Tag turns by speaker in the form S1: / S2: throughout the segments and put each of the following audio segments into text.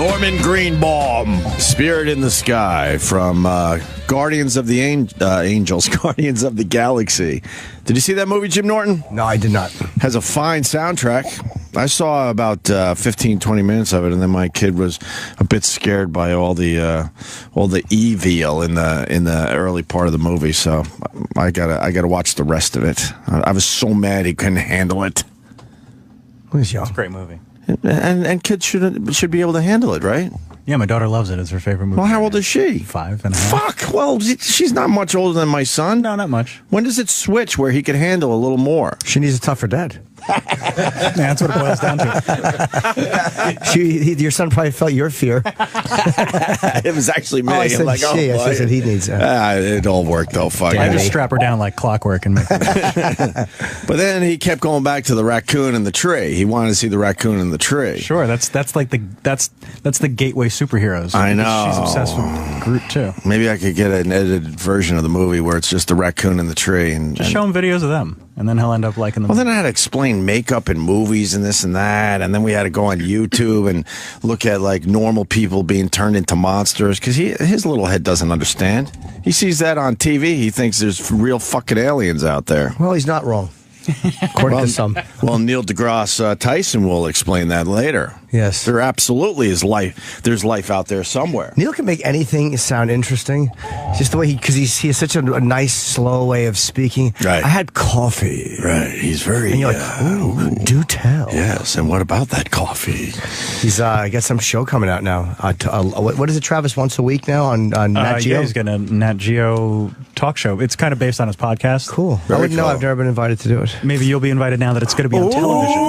S1: Norman Greenbaum, Spirit in the Sky from Guardians of the Angels, Guardians of the Galaxy. Did you see that movie, Jim Norton?
S2: No, I did not.
S1: Has a fine soundtrack. I saw about 15, 20 minutes of it, and then my kid was a bit scared by all the evil in the early part of the movie. So I gotta watch the rest of it. I was so mad he couldn't handle it.
S2: Who's young?
S3: It's a great movie.
S1: And kids should be able to handle it, right?
S3: Yeah, my daughter loves it. It's her favorite movie.
S1: Well, how old is she?
S3: 5.5.
S1: Fuck. Well, she's not much older than my son.
S3: No, not much.
S1: When does it switch where he can handle a little more?
S2: She needs a tougher dad.
S3: Yeah, that's what it boils down to.
S2: Your son probably felt your fear.
S1: It was actually me.
S2: Oh, I said
S1: like,
S2: she. I said he needs it.
S1: It all worked though. Fuck.
S3: I just strap her down like clockwork and make her.
S1: But then he kept going back to the raccoon in the tree. He wanted to see the raccoon in the tree.
S3: Sure, that's like the gateway superheroes.
S1: I know.
S3: She's obsessed with Groot too.
S1: Maybe I could get an edited version of the movie where it's just the raccoon in the tree and
S3: Just show him videos of them, and then he'll end up liking them.
S1: Well, then I had to explain makeup in movies and this and that, and then we had to go on YouTube and look at like normal people being turned into monsters because his little head doesn't understand. He sees that on TV. He thinks there's real fucking aliens out there.
S2: Well, he's not wrong. According to some.
S1: Well, Neil deGrasse Tyson will explain that later.
S2: Yes.
S1: There absolutely is life. There's life out there somewhere.
S2: Neil can make anything sound interesting. Just the way because he has such a nice, slow way of speaking.
S1: Right.
S2: I had coffee.
S1: Right. He's very.
S2: And you're like, ooh, do tell.
S1: Yes. And what about that coffee?
S2: He's got some show coming out now. What is it, Travis? Once a week now on Nat Geo?
S3: Yeah, he's got a Nat Geo talk show. It's kind of based on his podcast.
S2: Cool.
S1: Very
S2: I wouldn't know.
S1: cool.
S2: I've never been invited to do it.
S3: Maybe you'll be invited now that it's going to be on television.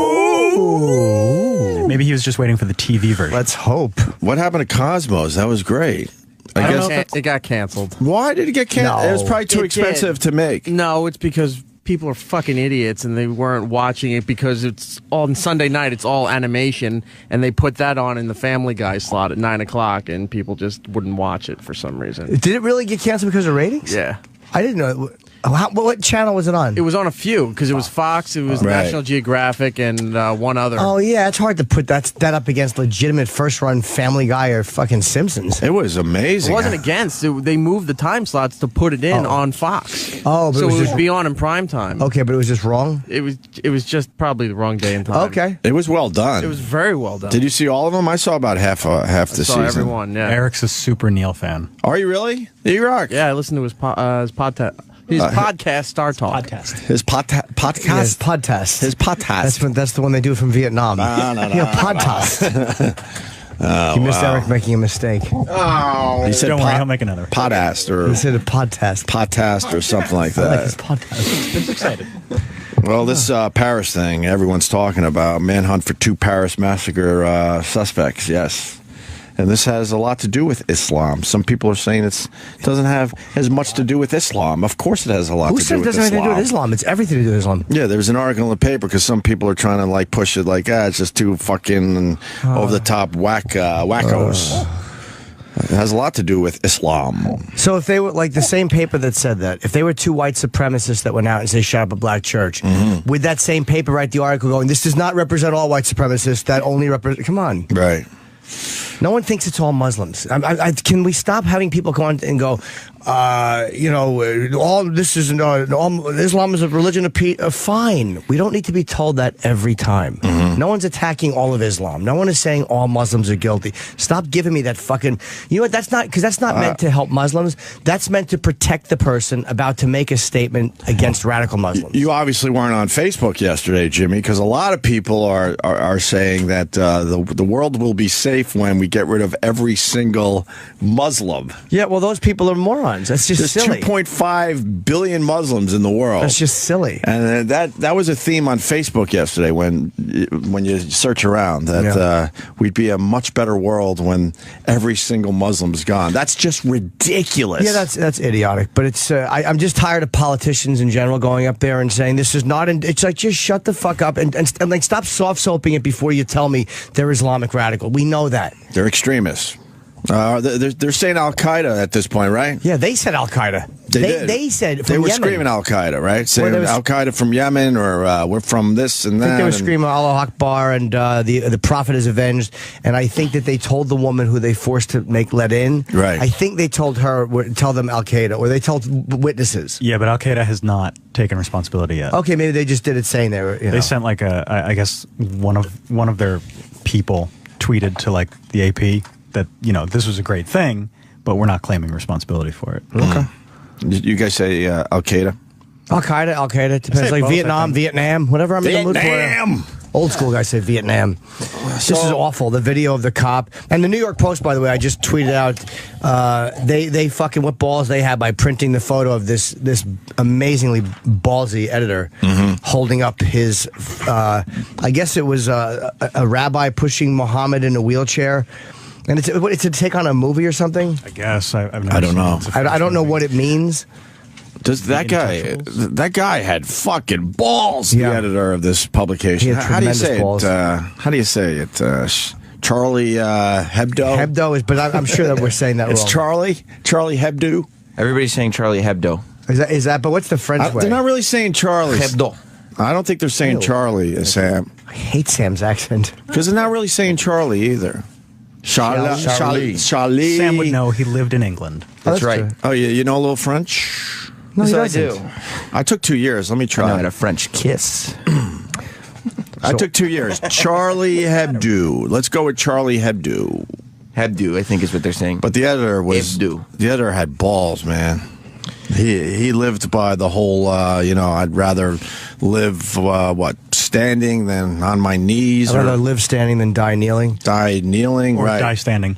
S2: Ooh.
S3: Maybe he was just waiting for the TV version.
S2: Let's hope.
S1: What happened to Cosmos? That was great. I guess.
S4: It got canceled.
S1: Why did it get canceled?
S2: No.
S1: It was probably too expensive to make.
S4: No, it's because people are fucking idiots and they weren't watching it because it's on Sunday night. It's all animation, and they put that on in the Family Guy slot at 9 o'clock, and people just wouldn't watch it for some reason.
S2: Did it really get canceled because of ratings?
S4: Yeah.
S2: I didn't know. What channel was it on?
S4: It was on a few because it was Fox, it was
S1: Right.
S4: National Geographic, and one other.
S2: Oh, yeah. It's hard to put that up against legitimate first-run Family Guy or fucking Simpsons.
S1: It was
S4: It
S1: amazing.
S4: wasn't against. They moved the time slots to put it in on Fox.
S2: Oh, but
S4: so
S2: it was
S4: it would
S2: just-
S4: be on in prime time.
S2: Okay, but it was just wrong?
S4: It was just probably the wrong day and time.
S2: Okay.
S1: It was well done.
S4: It was very well done.
S1: Did you see all of them? I saw about half the
S4: I
S1: season.
S4: saw everyone, yeah.
S3: Eric's a super Neil fan.
S1: Are you really? You rock.
S4: Yeah, I listened to his podcast, Star Talk.
S3: Podcast.
S1: His podcast.
S2: Yes, podcast.
S1: His podcast.
S2: That's the one they do from Vietnam.
S1: No.
S2: Yeah, podcast. You missed Eric making a mistake.
S1: He said
S3: Don't worry, he'll make another.
S1: podcast
S2: He
S1: or
S2: said a podcast.
S1: podcast or something like
S2: I like his
S1: that.
S2: podcast.
S3: He's excited.
S1: Well, this Paris thing everyone's talking about, manhunt for 2 Paris massacre suspects, yes. And this has a lot to do with Islam. Some people are saying it doesn't have as much to do with Islam. Of course it has a lot
S2: Who
S1: to do
S2: said it
S1: with
S2: doesn't have
S1: Islam.
S2: anything to do with Islam? It's everything to do with Islam.
S1: Yeah, there's an article in the paper because some people are trying to like push it like, it's just too fucking over-the-top wackos. It has a lot to do with Islam.
S2: So if they were like the same paper that said that, if they were 2 white supremacists that went out and say shut up a black church, would that same paper write the article going, this does not represent all white supremacists, that only represent... Come on.
S1: Right.
S2: No one thinks it's all Muslims. Can we stop having people go on and go, all this is Islam is a religion of peace? Fine. We don't need to be told that every time. No one's attacking all of Islam. No one is saying all Muslims are guilty. Stop giving me that fucking. You know what? That's not because that's not meant to help Muslims. That's meant to protect the person about to make a statement against radical Muslims.
S1: You obviously weren't on Facebook yesterday, Jimmy, because a lot of people are saying that the world will be safe when we get rid of every single Muslim.
S2: Yeah, well, those people are morons. That's just
S1: There's
S2: silly.
S1: 2.5 billion Muslims in the world.
S2: That's just silly.
S1: And that was a theme on Facebook yesterday when you search around that we'd be a much better world when every single Muslim's gone. That's just ridiculous.
S2: Yeah, that's idiotic. But it's I'm just tired of politicians in general going up there and saying this is not. It's like just shut the fuck up and like stop soft soaping it before you tell me they're Islamic radical. We know that.
S1: They're extremists. They're saying Al Qaeda at this point, right?
S2: Yeah, they said Al Qaeda. They said
S1: they
S2: from
S1: were
S2: Yemen.
S1: screaming Al Qaeda, right? Saying
S2: there was-
S1: Al Qaeda from Yemen, or we're from this and
S2: I think
S1: that.
S2: they were
S1: and-
S2: screaming Allah Akbar and the Prophet is avenged. And I think that they told the woman who they forced to let in.
S1: Right.
S2: I think they told her, tell them Al Qaeda, or they told witnesses.
S3: Yeah, but Al Qaeda has not taken responsibility yet.
S2: Okay, maybe they just did it saying they were.
S3: They sent like I guess one of their people tweeted to like the AP that this was a great thing, but we're not claiming responsibility for it.
S2: Okay.
S1: You guys say Al Qaeda?
S2: Al Qaeda. It depends.
S3: say
S2: Like
S3: both, I
S2: Vietnam,
S3: think.
S2: Vietnam, whatever I'm in the mood for.
S1: Vietnam!
S2: Old school guys say Vietnam. This is awful. The video of the cop and the New York Post, by the way, I just tweeted out. They fucking what balls they had by printing the photo of this amazingly ballsy editor holding up his. I guess it was a rabbi pushing Muhammad in a wheelchair. And it's a take on a movie or something.
S3: I guess I've never
S1: I don't
S3: seen
S1: know.
S3: it. It's a
S2: I
S3: French
S2: don't know
S3: movie.
S2: what it means.
S1: Does that guy?
S3: Intouchables?
S1: That guy had fucking balls.
S2: Yeah.
S1: The editor of this publication.
S2: He had
S1: How do you
S2: tremendous
S1: say
S2: balls.
S1: it? How do you say it? Charlie Hebdo.
S2: Hebdo is, but I'm sure that we're saying that
S1: It's
S2: wrong.
S1: Charlie Hebdo.
S5: Everybody's saying Charlie Hebdo.
S2: Is that? But what's the French way?
S1: They're not really saying Charlie.
S5: Hebdo.
S1: I don't think they're saying
S2: Ew.
S1: Charlie, Sam,
S2: I hate Sam's accent.
S1: because they're not really saying Charlie either. Charlie.
S3: Sam would know. He lived in England.
S5: That's right.
S2: true.
S1: Oh, yeah, you know a little French?
S2: No, he
S5: Yes, I
S2: doesn't.
S5: do.
S1: I took 2 years. Let me
S5: I
S1: try.
S5: know how to French kiss.
S1: I took 2 years. Charlie Hebdo. Let's go with Charlie Hebdo.
S5: Hebdo, I think is what they're saying.
S1: But the editor was
S5: Hebdo.
S1: the editor had balls, man. He lived by the whole I'd rather live standing than on my knees,
S2: I'd rather
S1: or
S2: live standing than die kneeling.
S1: die kneeling,
S3: Or
S1: right?
S3: die standing.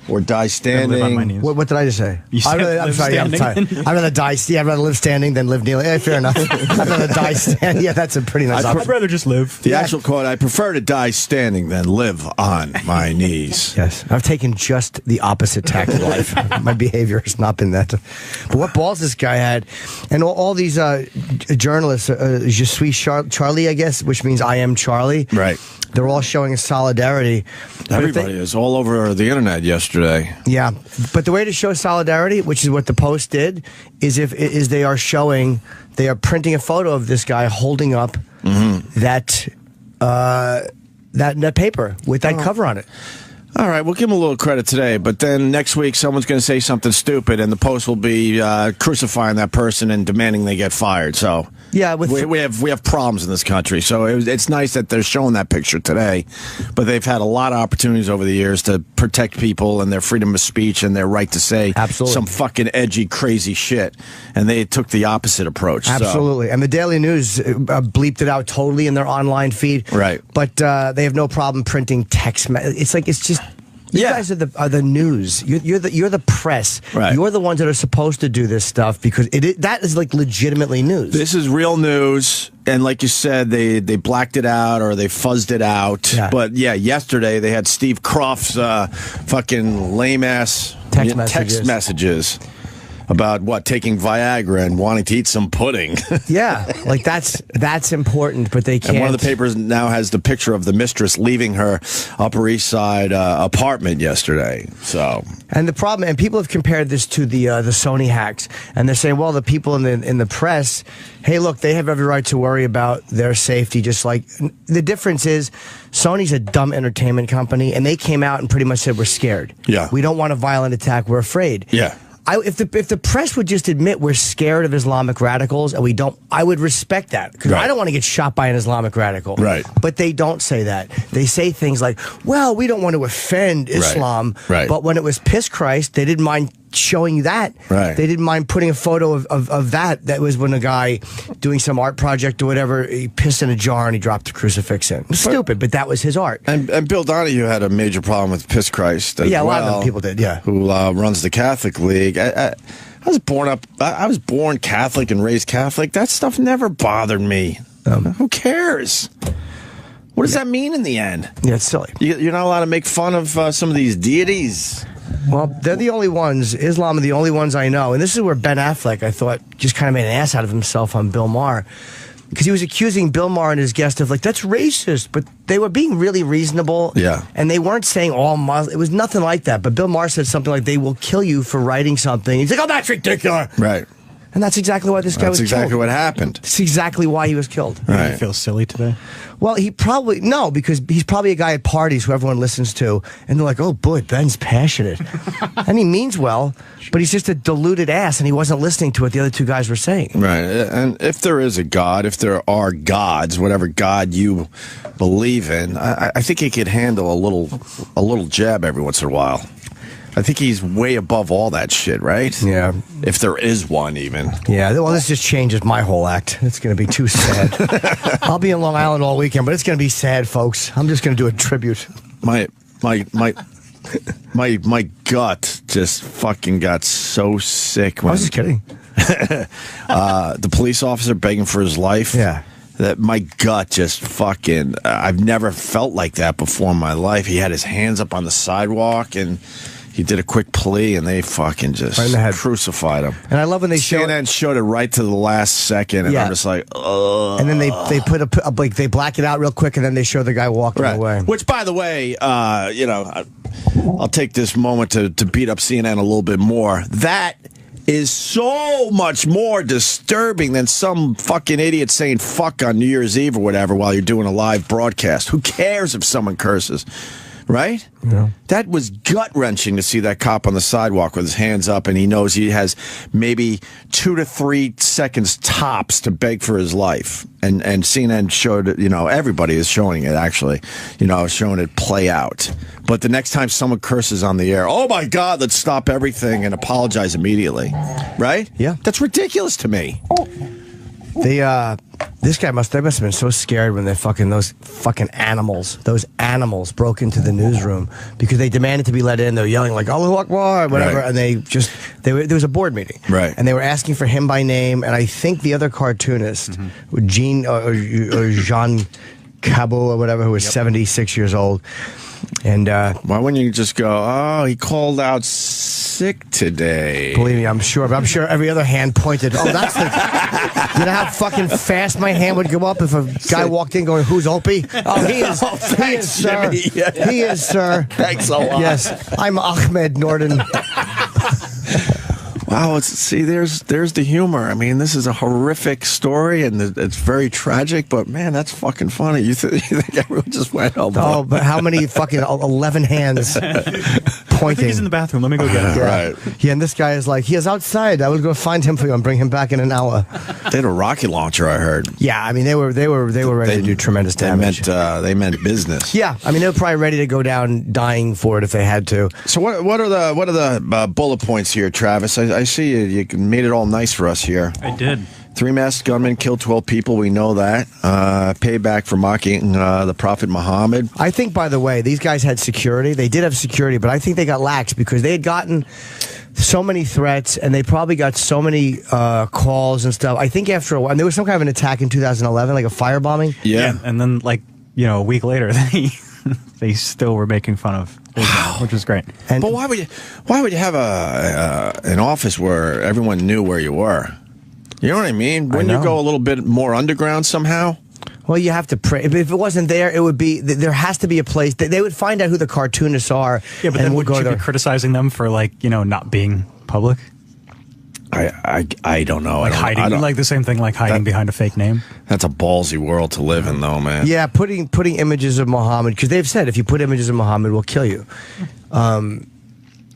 S1: Or die
S3: Than
S1: standing.
S3: live on my knees.
S2: What did I just say?
S3: You said
S2: I'm
S3: live
S2: sorry. I'm
S3: standing.
S2: tired. I'd rather die. Yeah, I'd rather live standing than live kneeling. Fair enough. I'd rather die standing. Yeah, that's a pretty nice
S3: I'd
S2: option.
S3: rather just live.
S1: The actual quote: "I prefer to die standing than live on my knees."
S2: Yes, I've taken just the opposite tack in life. My behavior has not been that. But what balls this guy had, and all these journalists, Je suis Charlie, I guess, which means I am Charlie.
S1: Right.
S2: They're all showing solidarity. But if they-
S1: Everybody is all over the internet yesterday.
S2: Yeah, but the way to show solidarity, which is what the Post did, is they are printing a photo of this guy holding up that paper with that cover on it.
S1: All right, we'll give him a little credit today, but then next week someone's going to say something stupid, and the Post will be crucifying that person and demanding they get fired. So
S2: Yeah,
S1: we have problems in this country. So it's nice that they're showing that picture today, but they've had a lot of opportunities over the years to protect people and their freedom of speech and their right to say
S2: Absolutely.
S1: some fucking edgy, crazy shit, and they took the opposite approach.
S2: Absolutely. And the Daily News bleeped it out totally in their online feed.
S1: Right.
S2: But they have no problem printing text. It's just. You
S1: Yeah.
S2: guys are the news. You're the press.
S1: Right.
S2: You're the ones that are supposed to do this stuff because that is like legitimately news.
S1: This is real news, and like you said, they blacked it out or they fuzzed it out.
S2: Yeah.
S1: But yeah, yesterday they had Steve Kroft's fucking lame ass
S2: Text
S1: messages about taking Viagra and wanting to eat some pudding.
S2: Yeah, like that's important, but they can't.
S1: And one of the papers now has the picture of the mistress leaving her Upper East Side apartment yesterday. So,
S2: And the problem, and people have compared this to the Sony hacks, and they're saying, well, the people in the press, hey, look, they have every right to worry about their safety. Just like the difference is, Sony's a dumb entertainment company, and they came out and pretty much said we're scared.
S1: Yeah.
S2: We don't want a violent attack. We're afraid.
S1: yeah.
S2: If the press would just admit we're scared of Islamic radicals and we don't, I would respect that because
S1: Right.
S2: I don't want to get shot by an Islamic radical.
S1: Right.
S2: But they don't say that. They say things like, "Well, we don't want to offend Islam."
S1: Right.
S2: But when it was Piss Christ, they didn't mind showing you that.
S1: Right.
S2: They didn't mind putting a photo of that. That was when a guy doing some art project or whatever, he pissed in a jar and he dropped a crucifix in. It was stupid, but that was his art.
S1: And Bill Donahue had a major problem with Piss Christ. As
S2: Yeah, a lot of
S1: well,
S2: them people did, yeah.
S1: Who runs the Catholic League. I was born up. I was born Catholic and raised Catholic. That stuff never bothered me. Who cares? What does that mean in the end?
S2: Yeah, it's silly.
S1: You're not allowed to make fun of some of these deities.
S2: Well, they're the only ones. Islam are the only ones I know. And this is where Ben Affleck, I thought, just kind of made an ass out of himself on Bill Maher. Because he was accusing Bill Maher and his guest of, that's racist. But they were being really reasonable.
S1: Yeah.
S2: And they weren't saying all Muslims. It was nothing like that. But Bill Maher said something like, they will kill you for writing something. He's like, oh, that's ridiculous.
S1: Right.
S2: And that's exactly why this guy was
S1: That's exactly
S2: killed.
S1: what happened.
S2: That's exactly why he was killed.
S3: Do you
S1: Right.
S3: feel silly today?
S2: Well, no, because he's probably a guy at parties who everyone listens to, and they're like, oh boy, Ben's passionate. And he means well, but he's just a deluded ass, and he wasn't listening to what the other two guys were saying.
S1: Right. And if there is a God, if there are gods, whatever God you believe in, I think he could handle a little jab every once in a while. I think he's way above all that shit, right?
S2: Yeah.
S1: If there is one, even.
S2: Yeah, well, this just changes my whole act. It's going to be too sad. I'll be in Long Island all weekend, but it's going to be sad, folks. I'm just going to do a tribute.
S1: My gut just fucking got so sick
S2: I
S1: when
S2: was just kidding.
S1: the police officer begging for his life.
S2: Yeah.
S1: That my gut just fucking. I've never felt like that before in my life. He had his hands up on the sidewalk and he did a quick plea, and they fucking just
S2: Right in the head.
S1: crucified him.
S2: And I love when they show
S1: CNN showed it right to the last second, and
S2: Yeah.
S1: I'm just like, ugh.
S2: and then they put like they black it out real quick, and then they show the guy walking away.
S1: Which, by the way, I'll take this moment to beat up CNN a little bit more. That is so much more disturbing than some fucking idiot saying fuck on New Year's Eve or whatever while you're doing a live broadcast. Who cares if someone curses? Right?
S2: Yeah.
S1: That was gut-wrenching to see that cop on the sidewalk with his hands up, and he knows he has maybe 2 to 3 seconds tops to beg for his life. And CNN showed it, everybody is showing it, actually, showing it play out. But the next time someone curses on the air, oh my God, let's stop everything and apologize immediately. Right?
S2: Yeah.
S1: That's ridiculous to me.
S2: They must have been so scared when those fucking animals broke into the newsroom because they demanded to be let in. They were yelling like Allahu Akbar, whatever,
S1: Right.
S2: and there was a board meeting,
S1: Right.
S2: And they were asking for him by name, and I think the other cartoonist, Jean or Jean Cabo or whatever, who was 76 years old. And
S1: Why wouldn't you just go, oh, he called out sick today?
S2: believe me, I'm sure every other hand pointed. Oh, that's the. You know how fucking fast my hand would go up if a guy walked in going, "Who's Opie?" Oh, he is. He is, sir.
S1: Jimmy. Yeah.
S2: He is, sir.
S1: Thanks a lot.
S2: Yes, I'm Ahmed Norton.
S1: Wow, there's the humor. I mean, this is a horrific story, and it's very tragic. But man, that's fucking funny. You think everyone just went, "Oh, boy."
S2: Oh, but how many fucking 11 hands
S3: I
S2: pointing?
S3: think he's in the bathroom. Let me go get him.
S1: Right.
S2: Yeah, and this guy is like, he is outside. I will go find him for you and bring him back in an hour.
S1: They had a rocket launcher, I heard.
S2: Yeah, I mean they were ready to do tremendous damage.
S1: They meant business.
S2: Yeah, I mean they were probably ready to go down dying for it if they had to.
S1: So what are the bullet points here, Travis? I see you made it all nice for us here.
S3: I did.
S1: 3 masked gunmen killed 12 people. We know that. Payback for mocking the Prophet Muhammad.
S2: I think, by the way, these guys had security. They did have security, but I think they got lax because they had gotten so many threats and they probably got so many calls and stuff. I think after a while, and there was some kind of an attack in 2011, like a firebombing.
S1: Yeah.
S3: And then, a week later, they still were making fun of Islam, which was great.
S2: And
S1: But why would you have an office where everyone knew where you were? You know what I mean? Wouldn't you
S2: know.
S1: go a little bit more underground somehow?
S2: well, you have to pray. If it wasn't there, it would be. There has to be a place. They would find out who the cartoonists are.
S3: Yeah, but
S2: and
S3: then
S2: we'll
S3: would
S2: go
S3: you
S2: there.
S3: be criticizing them for not being public?
S1: I don't know. I don't-
S3: Hiding,
S1: I don't-
S3: like the same thing, like hiding behind a fake name.
S1: That's a ballsy world to live in, though, man.
S2: Yeah, putting images of Muhammad, because they've said if you put images of Muhammad, we'll kill you. And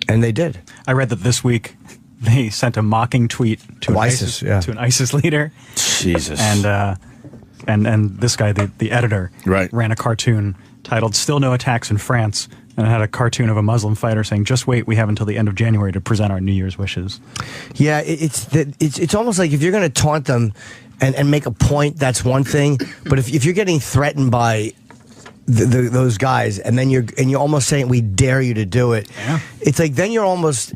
S2: they did.
S3: I read that this week they sent a mocking tweet to
S2: ISIS, yeah.
S3: to an ISIS leader,
S1: Jesus.
S3: and this guy, the editor,
S1: Right.
S3: ran a cartoon titled "Still No Attacks in France," and it had a cartoon of a Muslim fighter saying, "Just wait, we have until the end of January to present our New Year's wishes."
S2: Yeah, it's almost like if you're going to taunt them and make a point, that's one thing. But if you're getting threatened by those guys, and then you're almost saying we dare you to do it,
S3: Yeah.
S2: it's like then you're almost.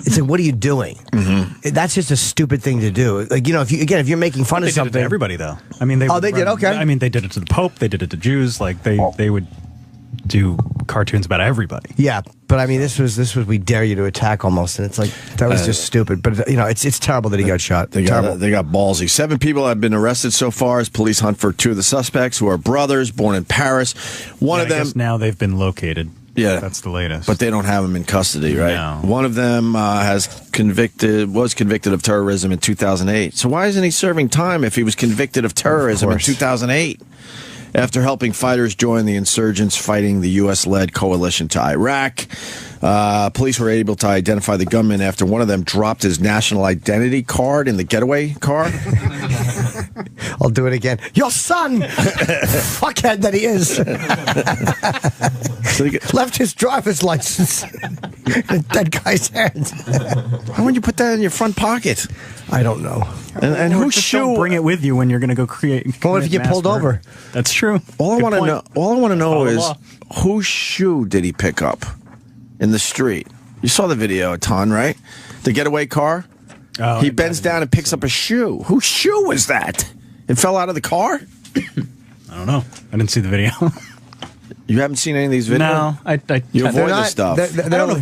S2: It's like, what are you doing? Mm-hmm. That's just a stupid thing to do. Like, if you're making fun
S3: They
S2: of
S3: did it
S2: something,
S3: to everybody, though. I mean, they
S2: did? Okay.
S3: I mean, they did it to the Pope. They did it to Jews. Like they would do cartoons about everybody.
S2: yeah. But I mean, this was we dare you to attack almost, and it's like that was just stupid. But it's terrible that he got shot.
S1: They
S2: terrible.
S1: got ballsy. 7 people have been arrested so far as police hunt for 2 of the suspects who are brothers born in Paris. One of
S3: I
S1: them.
S3: guess now they've been located.
S1: Yeah,
S3: That's the latest.
S1: but they don't have him in custody, right?
S3: No.
S1: One of them was convicted of terrorism in 2008. So why isn't he serving time if he was convicted of terrorism in 2008? After helping fighters join the insurgents fighting the U.S.-led coalition to Iraq. Police were able to identify the gunman after one of them dropped his national identity card in the getaway car.
S2: I'll do it again. Your son! Fuckhead that he is. Left his driver's license in that guy's hands.
S1: Why wouldn't you put that in your front pocket?
S2: I don't know.
S1: And
S3: Or
S1: whose
S3: just don't
S1: shoe?
S3: bring it with you when you're going to go create.
S2: What if you get pulled over?
S3: That's true.
S1: All I
S3: Good
S1: want to
S3: point.
S1: know. All I want to know
S3: Follow
S1: is
S3: law.
S1: whose shoe did he pick up in the street? You saw the video a ton, right? The getaway car.
S3: Oh,
S1: He
S3: I
S1: bends
S3: bet it
S1: down and picks up a shoe. Whose shoe was that? It fell out of the car.
S3: I don't know. I didn't see the video.
S1: You haven't seen any of these videos?
S3: No, I
S1: You avoid
S2: They're
S1: this
S2: not-
S1: stuff.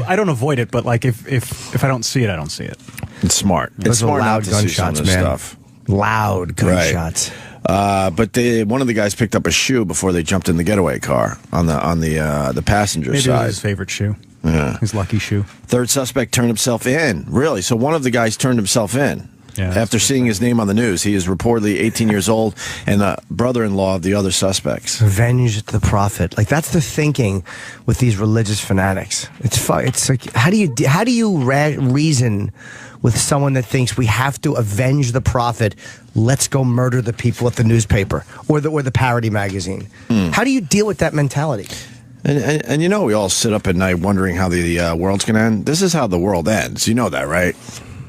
S3: I don't avoid it, but like if I don't see it, I don't see it.
S1: It's smart.
S2: Those
S1: It's
S2: are
S1: smart not
S2: loud
S1: to see some of
S2: gunshots,
S1: this
S2: man.
S1: stuff.
S2: Loud gunshots.
S1: But one of the guys picked up a shoe before they jumped in the getaway car on the passenger
S3: Maybe it was
S1: side.
S3: his favorite shoe.
S1: Yeah.
S3: His lucky shoe.
S1: Third suspect turned himself in. Really? So one of the guys turned himself in.
S3: Yeah, that's
S1: After seeing his name on the news. He is reportedly 18 years old and the brother-in-law of the other suspects.
S2: Revenge the prophet. Like that's the thinking with these religious fanatics. It's like how do you reason with someone that thinks we have to avenge the prophet? Let's go murder the people at the newspaper or the parody magazine. How do you deal with that mentality?
S1: And you know, we all sit up at night wondering how the world's going to end. This is how the world ends. You know that, right?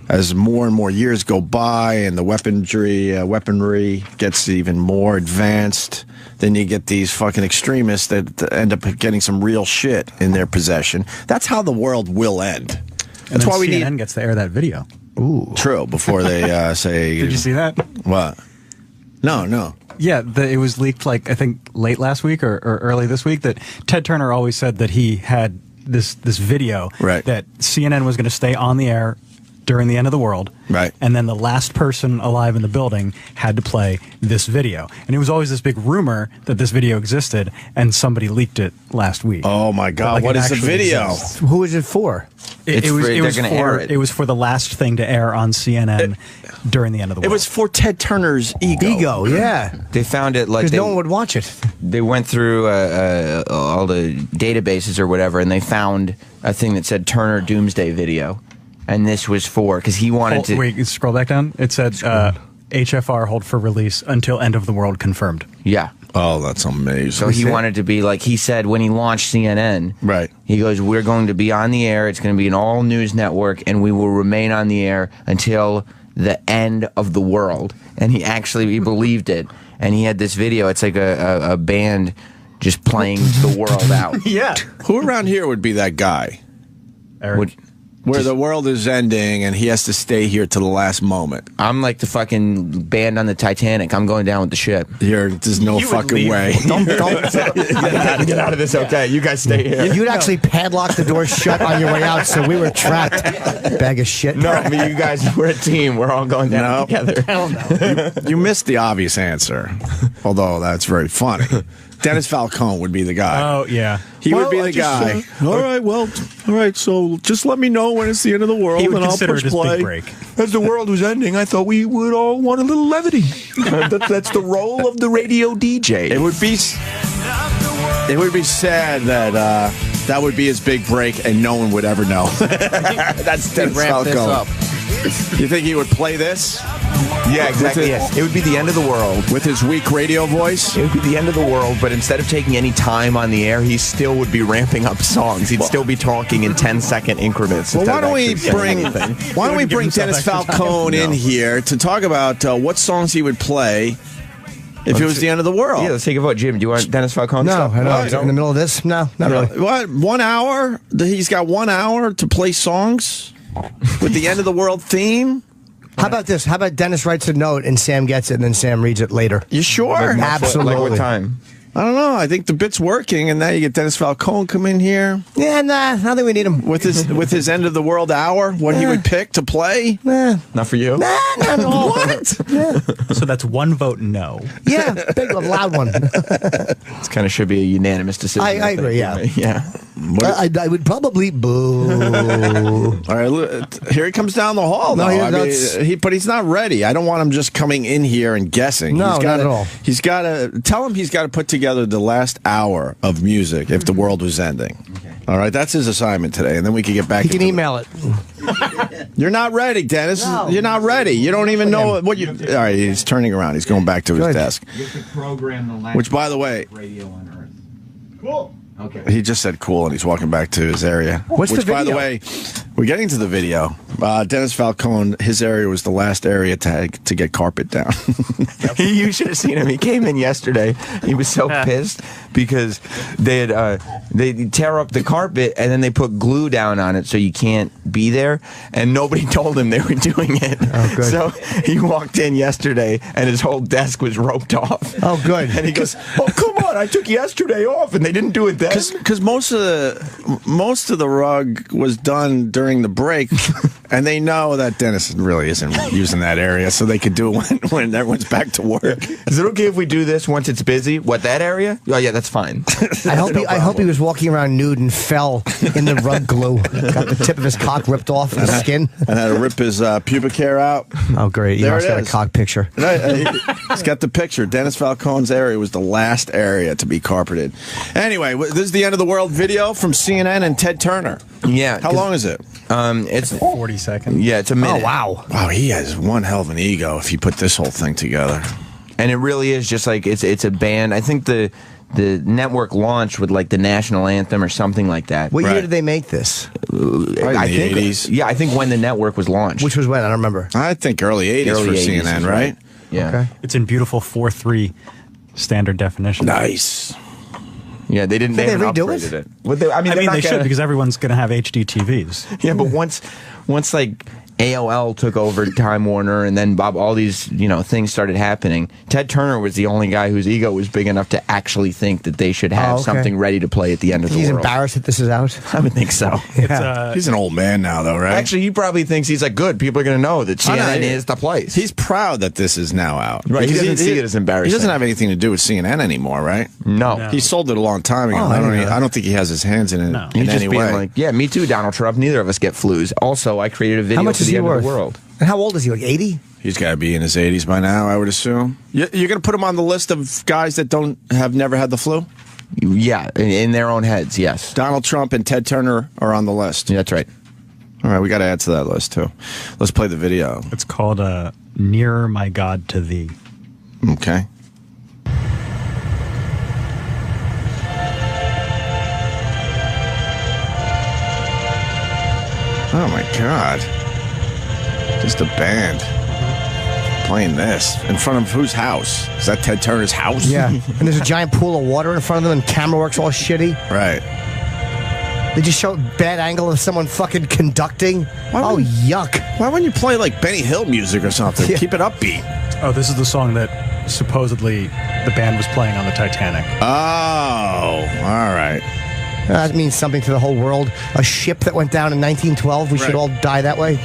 S1: As more and more years go by and the weaponry gets even more advanced, then you get these fucking extremists that end up getting some real shit in their possession. That's how the world will end.
S3: And
S1: That's
S3: then
S1: why we
S3: CNN
S1: need...
S3: gets to air that video.
S2: Ooh.
S1: True, before they say...
S3: Did you see that?
S1: What? No.
S3: Yeah, it was leaked like I think late last week or early this week that Ted Turner always said that he had this video
S1: Right.
S3: that CNN was going to stay on the air during the end of the world.
S1: Right.
S3: And then the last person alive in the building had to play this video. And it was always this big rumor that this video existed, and somebody leaked it last week.
S1: Oh, my God.
S3: Like,
S1: What
S3: it
S1: is the
S3: actually
S1: video?
S3: exists.
S2: Who is it for?
S5: It's for- they're gonna air it.
S3: It was for the last thing to air on CNN during the end of the
S1: It
S3: world.
S1: was for Ted Turner's ego.
S2: Ego, yeah.
S5: They found it like
S2: Because no one would watch it.
S5: they went through all the databases or whatever, and they found a thing that said Turner Doomsday Video, and this was for because he wanted to.
S3: Wait, scroll back down. It said HFR hold for release until end of the world confirmed.
S5: Yeah.
S1: Oh, that's amazing.
S5: So he wanted to be like he said when he launched CNN.
S1: Right.
S5: He goes, "We're going to be on the air. It's going to be an all news network, and we will remain on the air until the end of the world." And he believed it. And he had this video. It's like a band just playing the world out.
S3: Yeah.
S1: Who around here would be that guy?
S3: Eric.
S5: Would-
S1: Where the world is ending and he has to stay here to the last moment.
S5: I'm like the fucking band on the Titanic. I'm going down with the ship.
S1: There's no
S3: You would
S1: fucking
S3: leave.
S1: way.
S2: Don't.
S5: Get out of this, okay? You guys stay here.
S2: You'd actually padlock the door shut on your way out, so we were trapped. Bag of shit.
S5: No, but you guys, we're a team. We're all going down
S1: No.
S5: together.
S3: Hell no.
S1: You missed the obvious answer, although that's very funny. Dennis Falcone would be the guy.
S3: Oh, yeah.
S1: He would be the guy. All right, so just let me know when it's the end of the world
S3: He would
S1: and I'll
S3: consider
S1: push
S3: it his
S1: play.
S3: big break.
S5: As the world was ending, I thought we would all want a little levity. That's the role of the radio DJ.
S1: It would be sad that that would be his big break and no one would ever know. That's Dennis
S4: Ramp this
S1: Falcone.
S4: up.
S1: You think he would play this
S5: Yeah, exactly. It would be the end of the world.
S1: with his weak radio voice?
S5: It would be the end of the world, but instead of taking any time on the air, he still would be ramping up songs. He'd still be talking in 10-second increments.
S1: Well,
S5: instead
S1: why
S5: of
S1: don't we
S5: actually saying
S1: bring
S5: anything.
S3: give himself
S1: Dennis
S3: extra time.
S1: Falcone in here to talk about what songs he would play if it was the end of the world?
S5: Yeah, let's take a vote. Jim, do you want Dennis Falcone?
S2: No,
S5: stuff?
S2: I
S5: No, you
S2: know.
S5: don't?
S2: In the middle of this? No, not really.
S1: What? 1 hour? He's got 1 hour to play songs with the end of the world theme?
S2: How about this? How about Dennis writes a note and Sam gets it and then Sam reads it later?
S1: You sure?
S2: Absolutely.
S5: Like what time?
S1: I don't know. I think the bit's working, and now you get Dennis Falcone come in here
S2: Yeah, nah, I don't think we need him.
S1: with his end of the world hour. What he would pick to play?
S2: Nah,
S5: Not for you?
S2: not at all.
S1: What?
S3: So that's one vote no.
S2: Yeah, big one, loud one.
S5: This kind of should be a unanimous decision.
S2: I agree,
S5: think.
S2: yeah.
S5: Yeah.
S2: I would probably boo.
S1: All right, look, here he comes down the hall.
S2: No,
S1: though. But he's not ready. I don't want him just coming in here and guessing.
S2: No, not at all.
S1: He's got to tell him he's got to put together the last hour of music if the world was ending. Okay. All right, that's his assignment today, and then we can get back.
S2: He can email it.
S1: You're not ready, Dennis.
S2: No.
S1: You're not ready. You don't even know what you. All right, he's turning around. He's going back to his desk.
S6: You could program the last.
S1: Which, by the way,
S6: radio on Earth. Cool. Okay.
S1: He just said cool, and he's walking back to his area.
S2: What's the video?
S1: By the way, we're getting to the video. Dennis Falcone, his area was the last area to get carpet down.
S5: You should have seen him. He came in yesterday. He was so pissed because they tear up the carpet and then they put glue down on it so you can't be there. And nobody told him they were doing it.
S2: Oh, good.
S5: So he walked in yesterday and his whole desk was roped off.
S2: Oh, good.
S5: And he goes, "Oh, come on! I took yesterday off and they didn't do it then."
S1: Because most of the rug was done during the break, and they know that Dennis really isn't using that area, so they could do it when everyone's back to work.
S5: Is it okay if we do this once it's busy? What, that area? Oh yeah, that's fine.
S2: I hope he was walking around nude and fell in the rug glue. Got the tip of his cock ripped off the skin.
S1: And had to rip his pubic hair out.
S2: Oh, great. You also got a cock picture.
S1: He's got the picture. Dennis Falcone's area was the last area to be carpeted. Anyway, this is the end of the world video from CNN and Ted Turner.
S5: Yeah.
S1: How long is it?
S5: It's
S3: 40 seconds.
S5: Yeah, it's a minute.
S2: Oh, wow.
S1: Wow, he has one hell of an ego if he put this whole thing together.
S5: And it really is just like it's a band. I think the network launched with like the national anthem or something like that.
S2: What year did they make this?
S5: I think
S1: 80s.
S5: Yeah, I think when the network was launched.
S2: Which was when? I don't remember.
S1: I think early 80s
S5: Early
S1: for
S5: 80s,
S1: CNN, right?
S5: Yeah.
S2: Okay.
S3: It's in beautiful 4:3 standard definition.
S1: Nice.
S5: Yeah, they didn't.
S2: Did
S5: They
S2: they
S5: haven't
S2: redo
S5: upgraded
S2: it?
S5: it. Well, I mean,
S3: They should, because everyone's going to have HD TVs.
S5: Yeah, but once like AOL took over Time Warner, and then all these things started happening. Ted Turner was the only guy whose ego was big enough to actually think that they should have something ready to play at the end of the
S2: He's
S5: world.
S2: embarrassed that this is out.
S5: I would think so.
S1: He's an old man now, though, right?
S5: Actually, he probably thinks he's like, good. People are going to know that CNN is the place.
S1: He's proud that this is now out.
S5: Right, he
S1: Because
S5: doesn't see it as embarrassing.
S1: He doesn't have anything to do with CNN anymore, right?
S5: No.
S3: No.
S1: He sold it a long time ago.
S2: Oh,
S1: I don't think he has his hands in it
S3: No.
S1: in
S5: He's just
S1: any
S5: being
S1: way.
S5: like, yeah, me too, Donald Trump. Neither of us get flus. Also, I created a video
S2: How much
S5: for
S2: is
S5: the
S2: he
S5: end
S2: worth?
S5: of the world.
S2: And how old is he? Like 80?
S1: He's got to be in his 80s by now, I would assume. You're going to put him on the list of guys that have never had the flu?
S5: Yeah, in their own heads, yes.
S1: Donald Trump and Ted Turner are on the list.
S5: Yeah, that's right.
S1: All right, we got to add to that list, too. Let's play the video.
S3: It's called Nearer My God to Thee.
S1: Okay. Oh, my God. Just a band playing this in front of whose house? Is that Ted Turner's house?
S2: Yeah. And there's a giant pool of water in front of them, and camera work's all shitty.
S1: Right.
S2: They just show a bad angle of someone fucking conducting. Oh, yuck.
S1: Why wouldn't you play like Benny Hill music or something?
S2: Yeah.
S1: Keep it upbeat.
S3: Oh, this is the song that supposedly the band was playing on the Titanic.
S1: Oh, all right.
S2: That means something to the whole world. A ship that went down in 1912. We should
S1: Right.
S2: all die that way.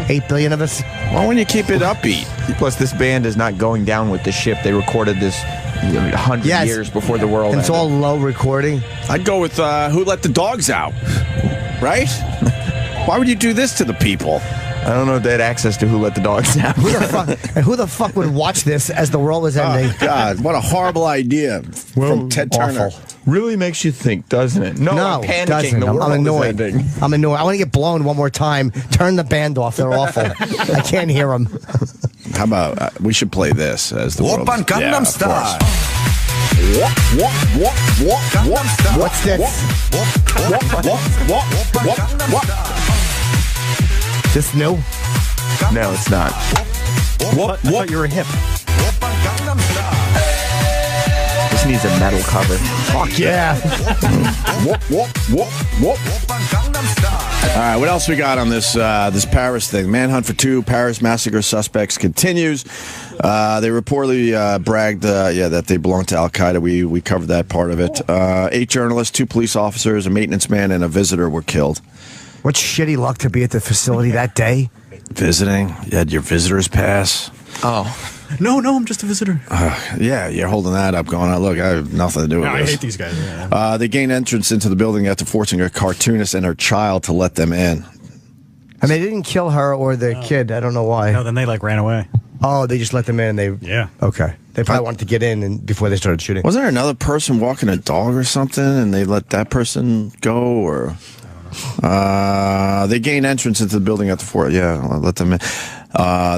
S2: 8 billion of us.
S1: Why wouldn't you keep it upbeat?
S5: Plus, this band is not going down with the ship. They recorded this 100
S2: Yes.
S5: years before the world
S2: And it's
S5: ended.
S2: all low recording.
S1: I'd go with Who Let the Dogs Out, right? Why would you do this to the people?
S5: I don't know if they had access to Who Let the Dogs Out.
S2: Who the fuck would watch this as the world was ending?
S1: Oh, God, what a horrible idea from Ted Turner.
S2: Awful.
S5: Really makes you think, doesn't it? No, I'm panicking.
S2: doesn't.
S5: The world
S2: I'm annoyed.
S5: is ending.
S2: I'm annoyed. I want to get blown one more time. Turn the band off. They're awful. I can't hear them.
S1: How about we should play this as the world?
S7: Open Gangnam
S1: of
S7: Style.
S1: course.
S2: What's this? This new?
S5: No, it's not.
S3: I thought you were hip.
S5: This needs a metal cover.
S2: Fuck yeah.
S1: All right, what else we got on this this Paris thing? Manhunt for 2 Paris massacre suspects continues. They reportedly bragged, that they belong to Al Qaeda. We covered that part of it. 8 journalists, 2 police officers, a maintenance man, and a visitor were killed.
S2: What shitty luck to be at the facility that day.
S1: Visiting? You had your visitor's pass.
S5: Oh.
S3: No, I'm just a visitor.
S1: Yeah, you're holding that up, going, look, I have nothing to do with
S3: I
S1: this.
S3: hate these guys. Yeah.
S1: They gained entrance into the building after forcing a cartoonist and her child to let them in.
S2: And they didn't kill her or the kid. I don't know why.
S3: No, then they ran away.
S2: Oh, they just let them in.
S3: Yeah.
S2: Okay. They probably wanted to get in and before they started shooting.
S1: Wasn't there another person walking a dog or something, and they let that person go? Or they gained entrance into the building after fort. Yeah, let them in.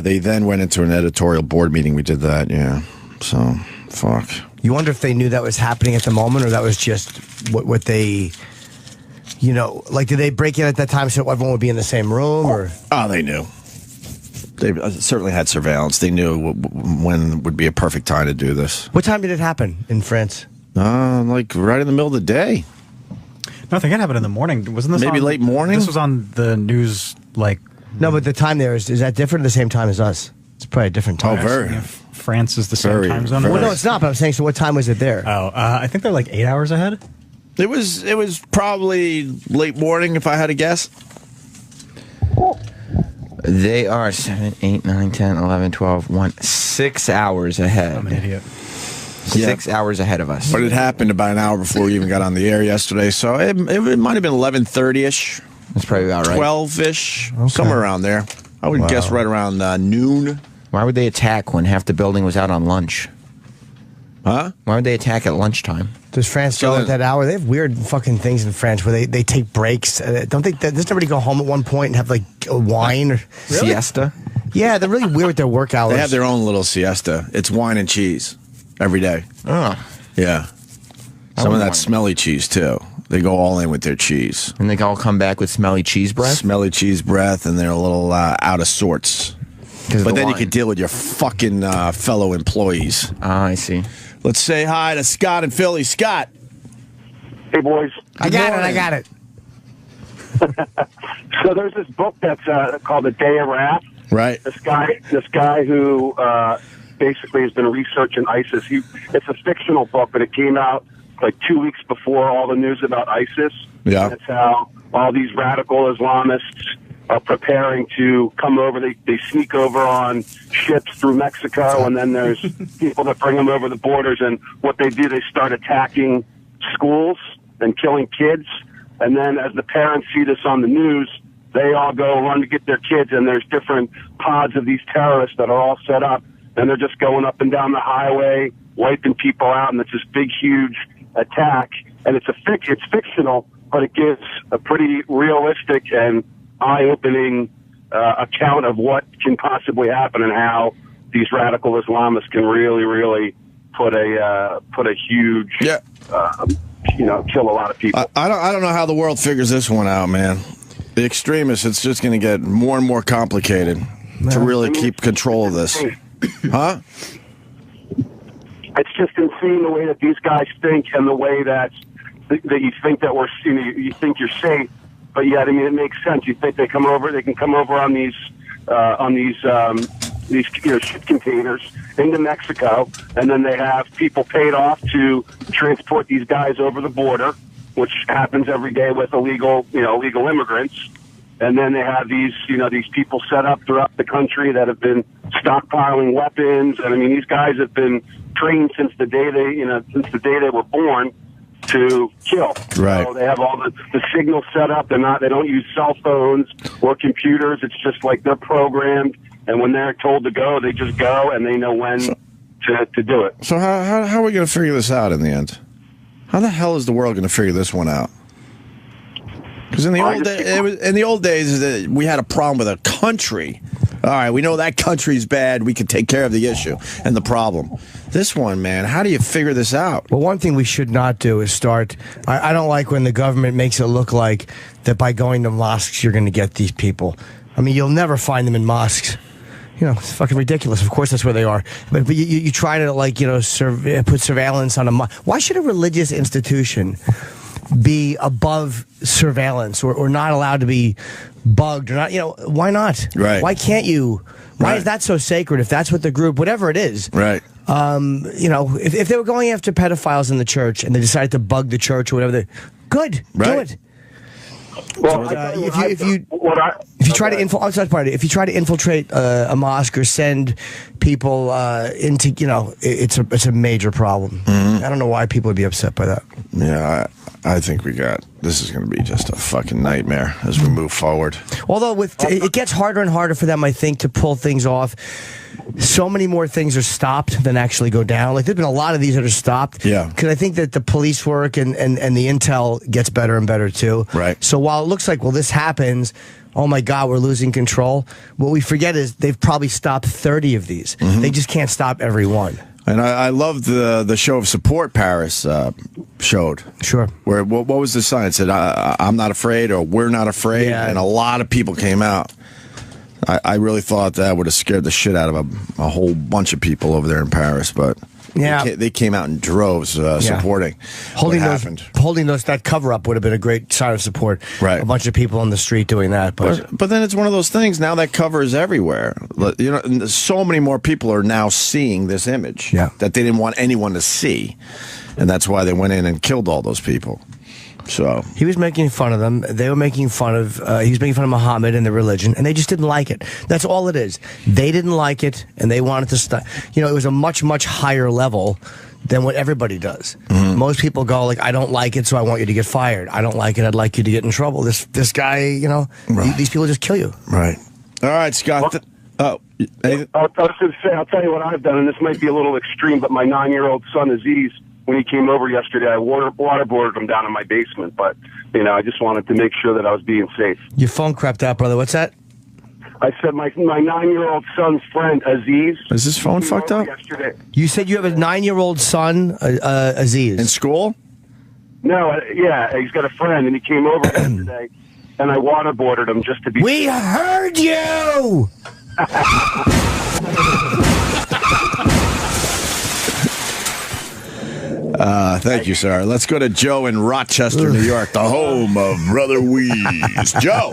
S1: They then went into an editorial board meeting. We did that. Yeah. So fuck.
S2: You wonder if they knew that was happening at the moment, or that was just what they, like, did they break in at that time so everyone would be in the same room, or?
S1: Oh, they knew. They certainly had surveillance. They knew when would be a perfect time to do this.
S2: What time did it happen in France?
S1: Like right in the middle of the day.
S3: No, I think it happened in the morning. Wasn't this
S1: Maybe late morning?
S3: This was on the news, like...
S2: No, but the time there, is that different or the same time as us? It's probably a different time.
S1: Oh, very.
S3: France is the same
S1: Very,
S3: time zone.
S1: very.
S2: Well, no, it's not, but I'm saying, so what time was it there?
S3: Oh, I think they're like 8 hours ahead.
S1: It was probably late morning, if I had to guess.
S5: They are 7, 8, 9, 10, 11, 12, 1, 6 hours ahead.
S3: I'm an idiot.
S5: 6 hours ahead of us.
S1: But it happened about an hour before we even got on the air yesterday, so it might have been 11:30ish,
S5: That's probably about right.
S1: 12-ish, somewhere around there. I would guess right around noon.
S5: Why would they attack when half the building was out on lunch?
S1: Huh?
S5: Why would they attack at lunchtime?
S2: Does France go at that hour? They have weird fucking things in France where they take breaks. Don't think that does everybody go home at one point and have like a wine or
S5: Siesta?
S2: Yeah, they're really weird with their work hours.
S1: They have their own little siesta. It's wine and cheese every day.
S5: Oh.
S1: Yeah. Some of that smelly cheese, too. They go all in with their cheese.
S5: And they all come back with smelly cheese breath?
S1: Smelly cheese breath, and they're a little out of sorts. But then you can deal with your fucking fellow employees.
S5: Ah, I see.
S1: Let's say hi to Scott in Philly. Scott.
S7: Hey, boys.
S2: I got it.
S7: So there's this book that's called The Day of Wrath.
S1: Right.
S7: This guy who basically has been researching ISIS. It's a fictional book, but it came out like 2 weeks before all the news about ISIS.
S1: Yeah.
S7: That's how all these radical Islamists are preparing to come over. They sneak over on ships through Mexico, and then there's people that bring them over the borders. And what they do, they start attacking schools and killing kids. And then as the parents see this on the news, they all go run to get their kids, and there's different pods of these terrorists that are all set up, and they're just going up and down the highway, wiping people out, and it's this big, huge attack. And it's fictional, but it gives a pretty realistic and eye-opening account of what can possibly happen and how these radical Islamists can really, really put a huge, kill a lot of people.
S1: I don't know how the world figures this one out, man. The extremists, it's just going to get more and more complicated to really keep control of this. Huh?
S7: It's just insane the way that these guys think and the way that you think that you think you're safe, but yet, I mean, it makes sense. You think they can come over on these ship containers into Mexico, and then they have people paid off to transport these guys over the border, which happens every day with illegal immigrants. And then they have these people set up throughout the country that have been stockpiling weapons. And I mean, these guys have been trained since the day they were born to kill.
S1: Right.
S7: So they have all the signals set up. They don't use cell phones or computers. It's just like they're programmed. And when they're told to go, they just go, and they know when to do it.
S1: So how are we going to figure this out in the end? How the hell is the world going to figure this one out? Because in the old days, we had a problem with a country. All right, we know that country's bad. We can take care of the issue and the problem. This one, man, how do you figure this out?
S2: Well, one thing we should not do is start. I don't like when the government makes it look like that by going to mosques you're going to get these people. I mean, you'll never find them in mosques. It's fucking ridiculous. Of course, that's where they are. But you try to put surveillance on a mosque. Why should a religious institution be above surveillance or not allowed to be bugged or not? Why not?
S1: Right.
S2: Why can't you? Why is that so sacred? If that's what the group, whatever it is,
S1: right?
S2: If they were going after pedophiles in the church and they decided to bug the church or whatever, good,
S1: right.
S2: do it.
S7: Well,
S2: if you you try to if you try to infiltrate a mosque or send people into, it's a major problem. I don't know why people would be upset by that.
S1: Yeah, I think this is going to be just a fucking nightmare as we move forward.
S2: Although it gets harder and harder for them, I think, to pull things off. So many more things are stopped than actually go down. Like, there's been a lot of these that are stopped.
S1: Yeah.
S2: Because I think that the police work and the intel gets better and better, too.
S1: Right.
S2: So while it looks like, well, this happens, oh my God, we're losing control, what we forget is they've probably stopped 30 of these. They just can't stop every one.
S1: And I love the show of support Paris showed.
S2: Sure.
S1: Where what was the sign? It said, I'm not afraid, or we're not afraid.
S2: Yeah.
S1: And a lot of people came out. I really thought that would have scared the shit out of a whole bunch of people over there in Paris, but
S2: yeah,
S1: they came out in droves supporting.
S2: Holding that cover up would have been a great sign of support.
S1: Right,
S2: a bunch of people on the street doing that. But
S1: then it's one of those things. Now that cover is everywhere. So many more people are now seeing this image that they didn't want anyone to see, and that's why they went in and killed all those people. So
S2: he was making fun of them. They were making fun of. He was making fun of Muhammad and the religion, and they just didn't like it. That's all it is. They didn't like it, and they wanted to stop. It was a much, much higher level than what everybody does. Most people go like, "I don't like it, so I want you to get fired. I don't like it. I'd like you to get in trouble." This guy, these people just kill you.
S1: Right. All right, Scott.
S7: I was going to say, I'll tell you what I've done, and this might be a little extreme, but my 9-year-old son Aziz, when he came over yesterday, I waterboarded him down in my basement, but, I just wanted to make sure that I was being safe.
S2: Your phone crapped out, brother. What's that?
S7: I said my 9-year-old son's friend, Aziz.
S1: Is his phone fucked up?
S7: Yesterday.
S2: You said you have a 9-year-old son, Aziz.
S1: In school?
S7: No, yeah, he's got a friend, and he came over yesterday, and I waterboarded him just to be...
S2: We heard you!
S1: Thank you, sir. Let's go to Joe in Rochester, New York, the home of Brother Weeze. Joe.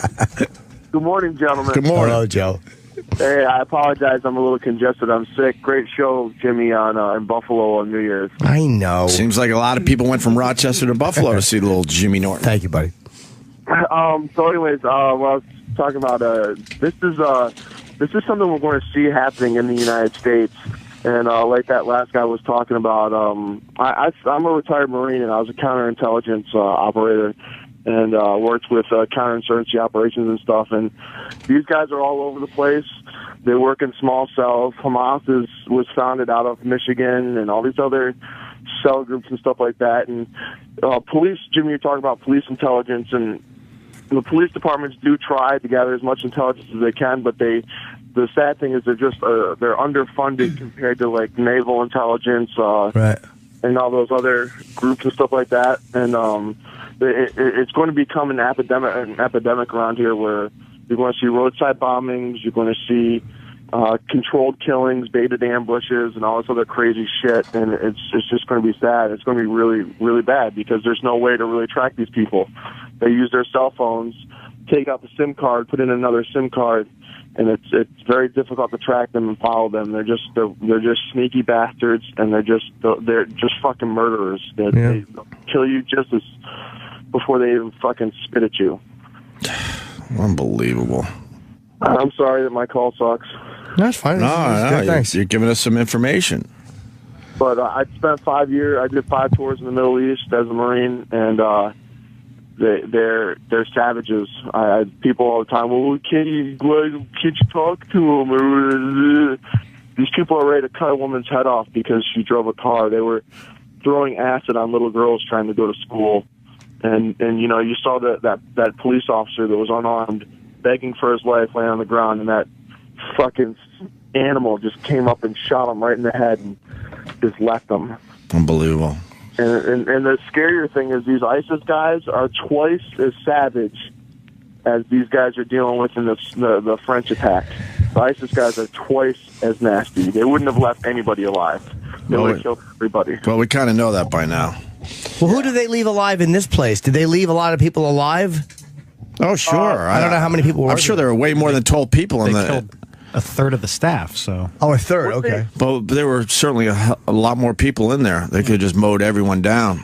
S8: Good morning, gentlemen.
S1: Good morning.
S2: Hello, Joe.
S8: Hey, I apologize. I'm a little congested. I'm sick. Great show, Jimmy, in Buffalo on New Year's.
S2: I know.
S1: Seems like a lot of people went from Rochester to Buffalo to see the little Jimmy Norton.
S2: Thank you, buddy.
S8: So, anyways, what I was talking about, this is something we're going to see happening in the United States. And like that last guy was talking about, I'm a retired Marine, and I was a counterintelligence operator, and worked with counterinsurgency operations and stuff. And these guys are all over the place. They work in small cells. Hamas was founded out of Michigan, and all these other cell groups and stuff like that. And police, Jimmy, you're talking about police intelligence, and the police departments do try to gather as much intelligence as they can, but the sad thing is they're underfunded compared to like naval intelligence,
S2: right,
S8: and all those other groups and stuff like that. And it's going to become an epidemic around here, where you're going to see roadside bombings, you're going to see controlled killings, baited ambushes, and all this other crazy shit. And it's just going to be sad. It's going to be really, really bad, because there's no way to really track these people. They use their cell phones, take out the SIM card, put in another SIM card, and it's very difficult to track them and follow them. They're just sneaky bastards, and they're just fucking murderers. They kill you just as before they even fucking spit at you.
S1: Unbelievable.
S8: I'm sorry that my call sucks.
S2: That's fine.
S1: No,
S2: thanks.
S1: You're giving us some information.
S8: But I spent 5 years. I did 5 tours in the Middle East as a Marine, and they're savages. People all the time, well, can't you talk to them? These people are ready to cut a woman's head off because she drove a car. They were throwing acid on little girls trying to go to school, and you saw that police officer that was unarmed begging for his life, laying on the ground, and that fucking animal just came up and shot him right in the head and just left him.
S1: Unbelievable.
S8: And the scarier thing is these ISIS guys are twice as savage as these guys are dealing with in the French attack. The ISIS guys are twice as nasty. They wouldn't have left anybody alive. They would have killed everybody.
S1: Well, we kind of know that by now.
S2: Well, who do they leave alive in this place? Did they leave a lot of people alive?
S1: Oh, sure.
S2: I don't know how many people were.
S1: I'm sure there were way more than 12 people in
S3: They
S1: the...
S3: killed a third of the staff, so...
S2: Oh, a third, okay.
S1: But there were certainly a lot more people in there. They could have just mowed everyone down.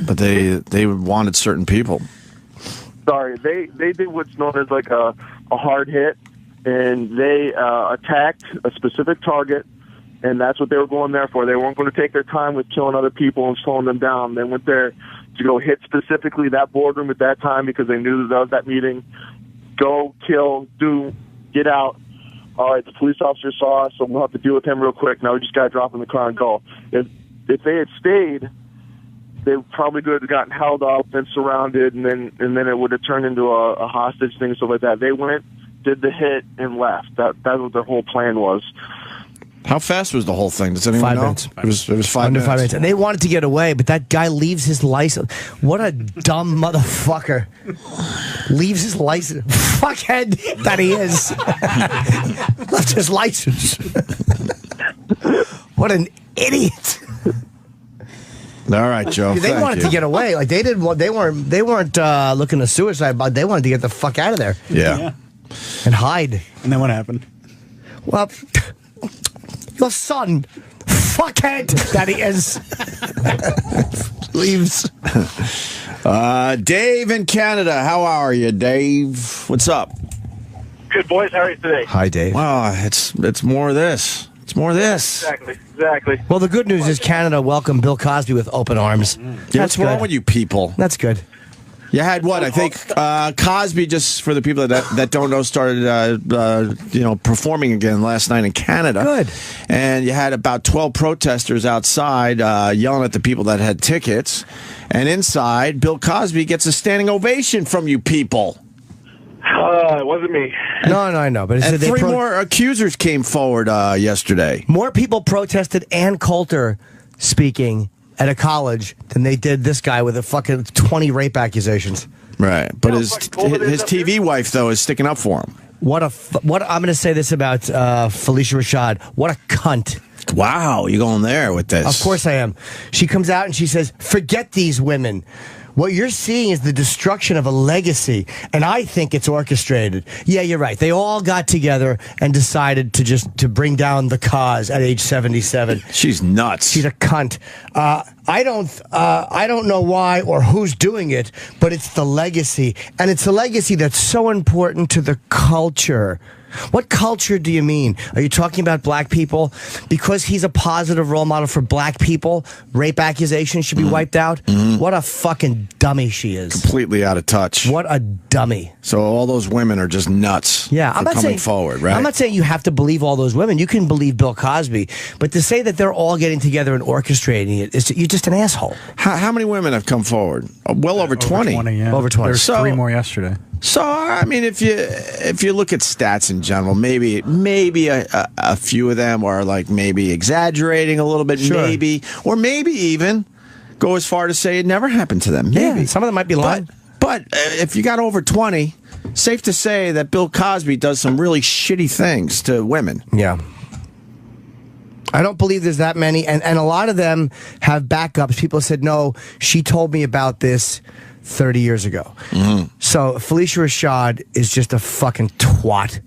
S1: But they wanted certain people.
S8: Sorry, they did what's known as like a a hard hit, and they attacked a specific target, and that's what they were going there for. They weren't going to take their time with killing other people and slowing them down. They went there to go hit specifically that boardroom at that time because they knew that was that meeting. Go, kill, do, get out. All right, the police officer saw us, so we'll have to deal with him real quick. Now we just got to drop in the car and go. If they had stayed, they probably could have gotten held up and surrounded, and then it would have turned into a hostage thing, stuff like that. They went, did the hit, and left. That's what their whole plan was.
S1: How fast was the whole thing? Does anyone
S2: 5
S1: know?
S2: minutes.
S1: It was 5
S2: Under
S1: minutes.
S2: 5 minutes. And they wanted to get away, but that guy leaves his license. What a dumb motherfucker. Leaves his license. Fuckhead that he is. Left his license. What an idiot.
S1: All right, Joe.
S2: They
S1: thank
S2: wanted
S1: you.
S2: to get away. Like they weren't looking to suicide, but they wanted to get the fuck out of there
S1: Yeah.
S2: and hide.
S3: And then what happened?
S2: Well, your son, fuckhead that he is, leaves.
S1: Dave in Canada. How are you, Dave? What's up?
S9: Good, boys. How are you today?
S2: Hi, Dave.
S1: Well, it's more of this. It's more of this.
S9: Exactly.
S2: Well, the good news is Canada welcomed Bill Cosby with open arms.
S1: Yeah,
S2: That's
S1: what's wrong
S2: good.
S1: with you people?
S2: That's good.
S1: You had what? I think Cosby, just for the people that don't know, started performing again last night in Canada.
S2: Good.
S1: And you had about 12 protesters outside yelling at the people that had tickets. And inside, Bill Cosby gets a standing ovation from you people.
S9: It wasn't me.
S2: No, I know. But
S1: And three more accusers came forward yesterday.
S2: More people protested Ann Coulter speaking at a college than they did this guy with a fucking 20 rape accusations.
S1: Right. But
S9: No,
S1: his
S9: fucking Coleman is up
S1: TV
S9: there.
S1: wife, though, is sticking up for him.
S2: What I'm going to say this about Felicia Rashad. What a cunt.
S1: Wow, you going there with this?
S2: Of course I am. She comes out and she says, forget these women. What you're seeing is the destruction of a legacy, and I think it's orchestrated. Yeah, you're right. They all got together and decided to bring down the cause at age 77.
S1: She's nuts.
S2: She's a cunt. I don't know why or who's doing it, but it's the legacy, and it's a legacy that's so important to the culture. What culture do you mean? Are you talking about black people? Because he's a positive role model for black people, rape accusations should be wiped out? What a fucking dummy she is.
S1: Completely out of touch.
S2: What a dummy.
S1: So all those women are just nuts.
S2: Yeah,
S1: for
S2: I'm not
S1: coming
S2: saying
S1: forward, right?
S2: I'm not saying you have to believe all those women. You can believe Bill Cosby, but to say that they're all getting together and orchestrating it is you're just an asshole.
S1: How many women have come forward? Well over 20.
S3: Yeah.
S2: Over 20.
S3: There's
S1: So-
S3: 3 more yesterday.
S1: So I mean, if you look at stats in general, maybe a few of them are like maybe exaggerating a little bit,
S2: Sure.
S1: maybe, or maybe even go as far to say it never happened to them. Maybe
S2: Yeah, some of them might be lying.
S1: But if you got over 20, safe to say that Bill Cosby does some really shitty things to women.
S2: Yeah. I don't believe there's that many, and a lot of them have backups. People said, no, she told me about this 30 years ago. So Felicia Rashad is just a fucking twat.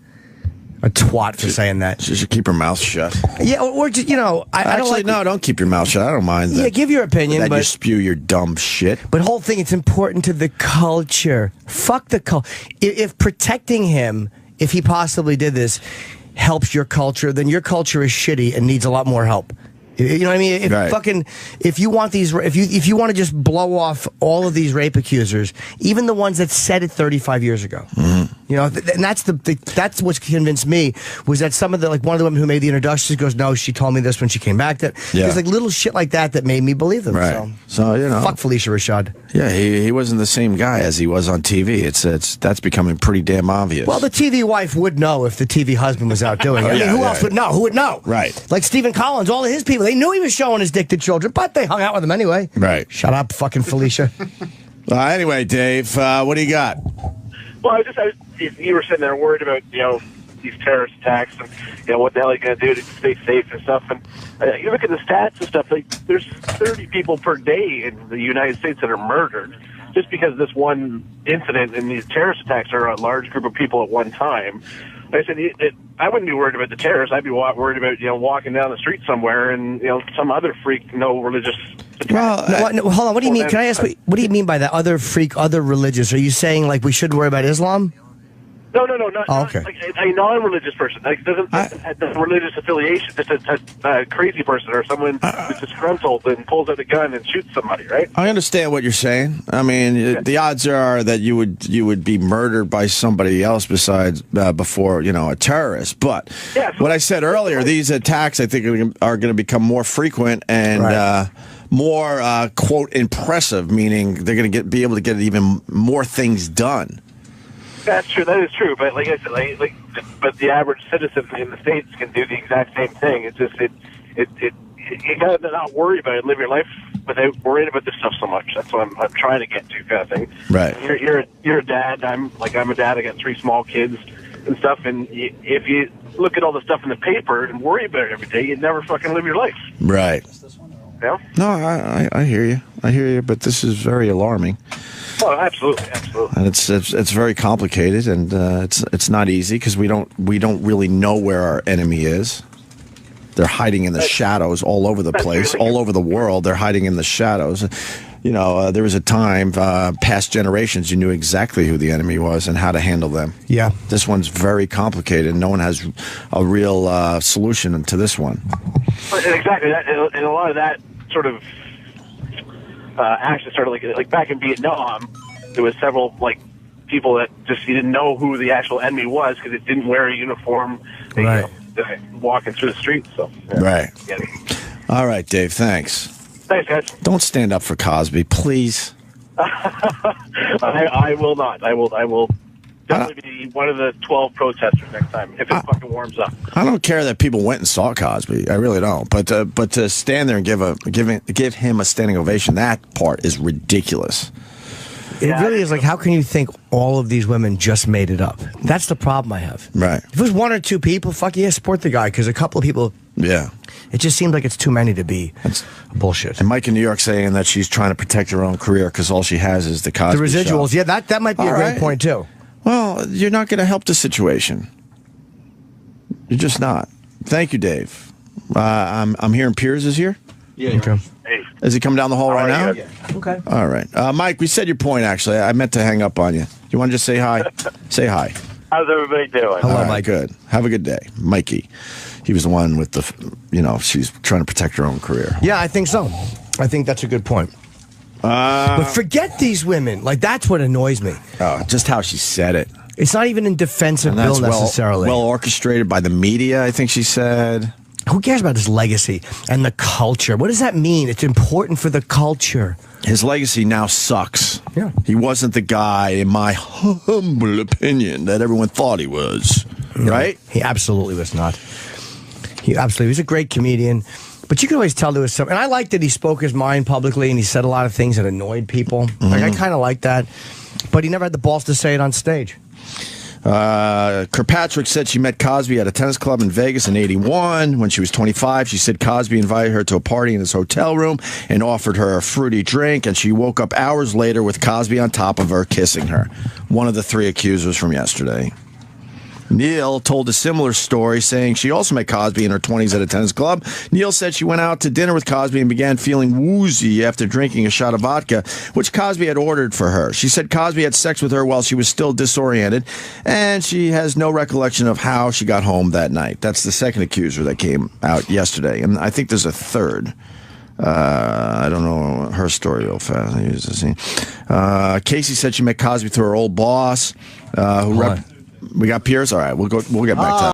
S2: A twat for saying that.
S1: She should keep her mouth shut.
S2: Yeah, or just, I don't
S1: Actually,
S2: like...
S1: no, don't keep your mouth shut. I don't mind that.
S2: Yeah, give your opinion,
S1: that you
S2: but...
S1: spew your dumb shit.
S2: But whole thing, it's important to the culture. Fuck the culture. If protecting him, if he possibly did this, helps your culture, then your culture is shitty and needs a lot more help. You know what I mean? If
S1: Right.
S2: if you want these, if you want to just blow off all of these rape accusers, even the ones that said it 35 years ago, and that's what's convinced me was that some of the one of the women who made the introductions goes, no, she told me this when she came back. That there's like little shit like that made me believe them.
S1: Right. So
S2: fuck Felicia Rashad.
S1: Yeah, he wasn't the same guy as he was on TV. That's becoming pretty damn obvious.
S2: Well, the TV wife would know if the TV husband was out doing it. I mean, who else would know? Who would know?
S1: Right.
S2: Like Stephen Collins, all of his people, they knew he was showing his dick to children, but they hung out with him anyway.
S1: Right.
S2: Shut up, fucking Felicia.
S1: Anyway, Dave, what do you got?
S9: Well, you were sitting there worried about, these terrorist attacks and, what the hell are you going to do to stay safe and stuff. And you look at the stats and stuff, like there's 30 people per day in the United States that are murdered just because this one incident and these terrorist attacks are a large group of people at one time. I said, I wouldn't be worried about the terrorists. I'd be worried about, walking down the street somewhere and, some other freak, religious attack.
S2: Well, no, hold on. What do you mean? Can I ask, what do you mean by that? Other freak, other religious? Are you saying, we shouldn't worry about Islam?
S9: No, not,
S2: Oh, okay.
S9: like a non-religious person. Like doesn't have a religious affiliation. Just a crazy person or someone who's disgruntled and pulls out a gun and shoots somebody. Right?
S1: I understand what you're saying. I mean, the odds are that you would be murdered by somebody else besides before a terrorist. But what I said earlier, these attacks I think are going to become more frequent and more quote impressive, meaning they're going to be able to get even more things done.
S9: That's true. That is true. But like I said, but the average citizen in the States can do the exact same thing. It's just you gotta not worry about it. Live your life without worrying about this stuff so much. That's what I'm trying to get to, kind of thing.
S1: Right.
S9: You're a dad. I'm a dad. I got 3 small kids and stuff. And if you look at all the stuff in the paper and worry about it every day, you'd never fucking live your life.
S1: Right.
S9: Yeah.
S1: No, I hear you. I hear you. But this is very alarming.
S9: Oh, absolutely.
S1: And it's very complicated, and it's not easy because we don't really know where our enemy is. They're hiding in the shadows all over the place, all over the world. They're hiding in the shadows. There was a time, past generations, you knew exactly who the enemy was and how to handle them.
S2: Yeah.
S1: This one's very complicated. No one has a real solution to this one.
S9: Exactly. And a lot of that sort of action started like back in Vietnam. There was several people that just you didn't know who the actual enemy was because it didn't wear a uniform.
S2: Right.
S9: Walking through the streets. So
S1: right. All right, Dave. Thanks.
S9: Thanks, guys.
S1: Don't stand up for Cosby, please.
S9: I will not. I will definitely be one of the 12 protesters next time if it fucking warms up.
S1: I don't care that people went and saw Cosby. I really don't. But to stand there and give him a standing ovation, that part is ridiculous.
S2: It really is how can you think all of these women just made it up? That's the problem I have.
S1: Right.
S2: If it was 1 or 2 people, fuck yeah, support the guy. Because a couple of people, it just seems like it's too many to be bullshit.
S1: And Mike in New York saying that she's trying to protect her own career because all she has is the Cosby
S2: The residuals,
S1: show.
S2: that might be a great point too.
S1: Well, you're not going to help the situation. You're just not. Thank you, Dave. I'm hearing Piers is here.
S6: Yeah.
S2: Okay.
S9: Hey.
S1: Is he coming down the hall right now?
S6: Yeah.
S2: Okay.
S1: All right. Mike, we said your point, actually. I meant to hang up on you. You want to just say hi? Say hi.
S9: How's everybody doing?
S2: Hello,
S1: All right,
S2: Mike.
S1: Good. Have a good day. Mikey. He was the one with she's trying to protect her own career.
S2: Yeah, I think so. I think that's a good point. But forget these women. That's what annoys me.
S1: Just how she said it.
S2: It's not even in defense of
S1: And that's
S2: Bill necessarily.
S1: well orchestrated by the media, I think she said.
S2: Who cares about his legacy and the culture? What does that mean? It's important for the culture.
S1: His legacy now sucks.
S2: Yeah.
S1: He wasn't the guy, in my humble opinion, that everyone thought he was.
S2: No,
S1: right?
S2: He absolutely was not. He was a great comedian. But you can always tell there was something. And I liked that he spoke his mind publicly and he said a lot of things that annoyed people. I kind of like that. But he never had the balls to say it on stage.
S1: Kirkpatrick said she met Cosby at a tennis club in Vegas in '81 when she was 25. She said Cosby invited her to a party in his hotel room and offered her a fruity drink, and she woke up hours later with Cosby on top of her, kissing her. One of the 3 accusers from yesterday. Neil told a similar story, saying she also met Cosby in her 20s at a tennis club. Neil said she went out to dinner with Cosby and began feeling woozy after drinking a shot of vodka, which Cosby had ordered for her. She said Cosby had sex with her while she was still disoriented, and she has no recollection of how she got home that night. That's the second accuser that came out yesterday, and I think there's a third. I don't know her story real fast. Casey said she met Cosby through her old boss, who we got Piers? All right, we'll get back to that.